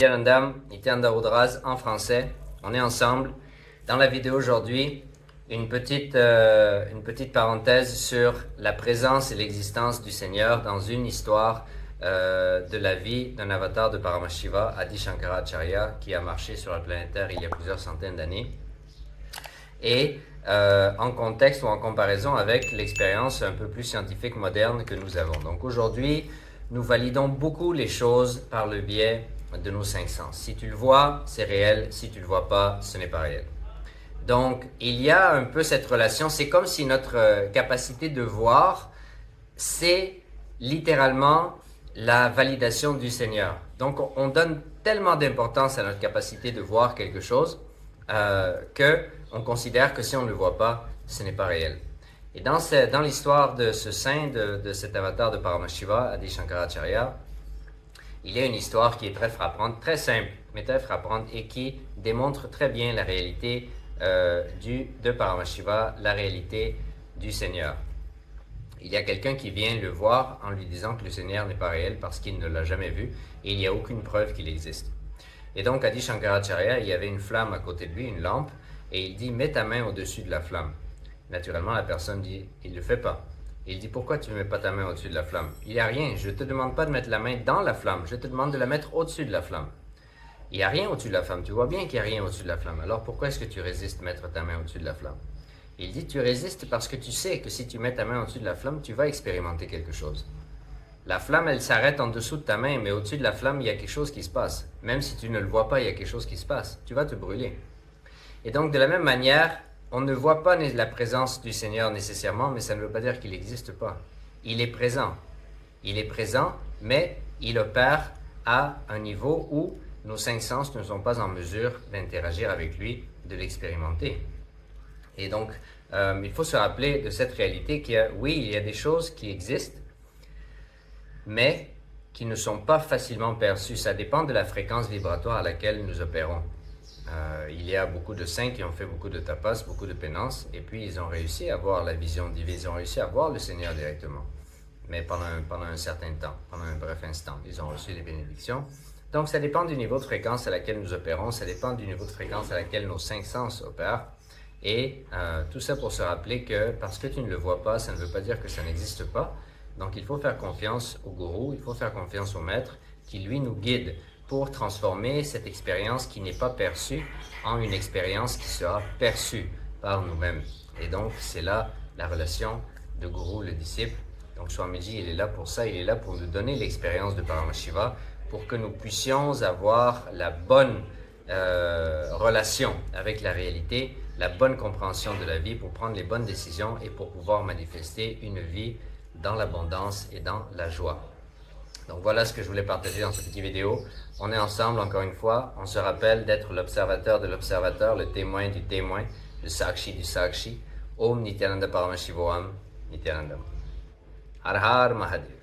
Nityanandam, Nityananda Rudras en français. On est ensemble. Dans la vidéo aujourd'hui, une petite parenthèse sur la présence et l'existence du Seigneur dans une histoire de la vie d'un avatar de Paramashiva, Adi Shankaracharya, qui a marché sur la planète Terre il y a plusieurs centaines d'années. Et en contexte ou en comparaison avec l'expérience un peu plus scientifique moderne que nous avons. Donc aujourd'hui, nous validons beaucoup les choses par le biais de nos cinq sens. Si tu le vois, c'est réel. Si tu ne le vois pas, ce n'est pas réel. Donc, il y a un peu cette relation. C'est comme si notre capacité de voir, c'est littéralement la validation du Seigneur. Donc, on donne tellement d'importance à notre capacité de voir quelque chose qu'on considère que si on ne le voit pas, ce n'est pas réel. Et dans l'histoire de ce saint, de cet avatar de Paramashiva, Adi Shankaracharya, il y a une histoire qui est très frappante, très simple, mais très frappante, et qui démontre très bien la réalité de Paramashiva, la réalité du Seigneur. Il y a quelqu'un qui vient le voir en lui disant que le Seigneur n'est pas réel parce qu'il ne l'a jamais vu, et il n'y a aucune preuve qu'il existe. Et donc, Adi Shankaracharya, il y avait une flamme à côté de lui, une lampe, et il dit « Mets ta main au-dessus de la flamme ». Naturellement, la personne dit « Il ne le fait pas ». Il dit « Pourquoi tu ne mets pas ta main au-dessus de la flamme ?» Il n'y a rien, je ne te demande pas de mettre la main dans la flamme, je te demande de la mettre au-dessus de la flamme. Il n'y a rien au-dessus de la flamme, tu vois bien qu'il n'y a rien au-dessus de la flamme, alors pourquoi est-ce que tu résistes mettre ta main au-dessus de la flamme? Il dit « Tu résistes parce que tu sais que si tu mets ta main au-dessus de la flamme, tu vas expérimenter quelque chose. La flamme, elle s'arrête en dessous de ta main, mais au-dessus de la flamme, il y a quelque chose qui se passe. Même si tu ne le vois pas, il y a quelque chose qui se passe. Tu vas te brûler. » Et donc, de la même manière, on ne voit pas la présence du Seigneur nécessairement, mais ça ne veut pas dire qu'il n'existe pas. Il est présent. Il est présent, mais il opère à un niveau où nos cinq sens ne sont pas en mesure d'interagir avec lui, de l'expérimenter. Et donc, il faut se rappeler de cette réalité oui, il y a des choses qui existent, mais qui ne sont pas facilement perçues. Ça dépend de la fréquence vibratoire à laquelle nous opérons. Il y a beaucoup de saints qui ont fait beaucoup de tapas, beaucoup de pénances, et puis ils ont réussi à voir la vision divine, ils ont réussi à voir le Seigneur directement, mais pendant un certain temps, pendant un bref instant, ils ont reçu des bénédictions. Donc ça dépend du niveau de fréquence à laquelle nous opérons, ça dépend du niveau de fréquence à laquelle nos cinq sens opèrent, et tout ça pour se rappeler que parce que tu ne le vois pas, ça ne veut pas dire que ça n'existe pas. Donc il faut faire confiance au gourou, il faut faire confiance au maître qui lui nous guide pour transformer cette expérience qui n'est pas perçue en une expérience qui sera perçue par nous-mêmes. Et donc, c'est là la relation de gourou, le disciple. Donc, Swamiji, il est là pour ça, il est là pour nous donner l'expérience de Paramashiva, pour que nous puissions avoir la bonne relation avec la réalité, la bonne compréhension de la vie, pour prendre les bonnes décisions et pour pouvoir manifester une vie dans l'abondance et dans la joie. Donc voilà ce que je voulais partager dans cette petite vidéo. On est ensemble encore une fois. On se rappelle d'être l'observateur de l'observateur, le témoin du témoin, le sakshi du sakshi. Om Nityananda Paramashivoham Nityanandam. Har Har Mahadev.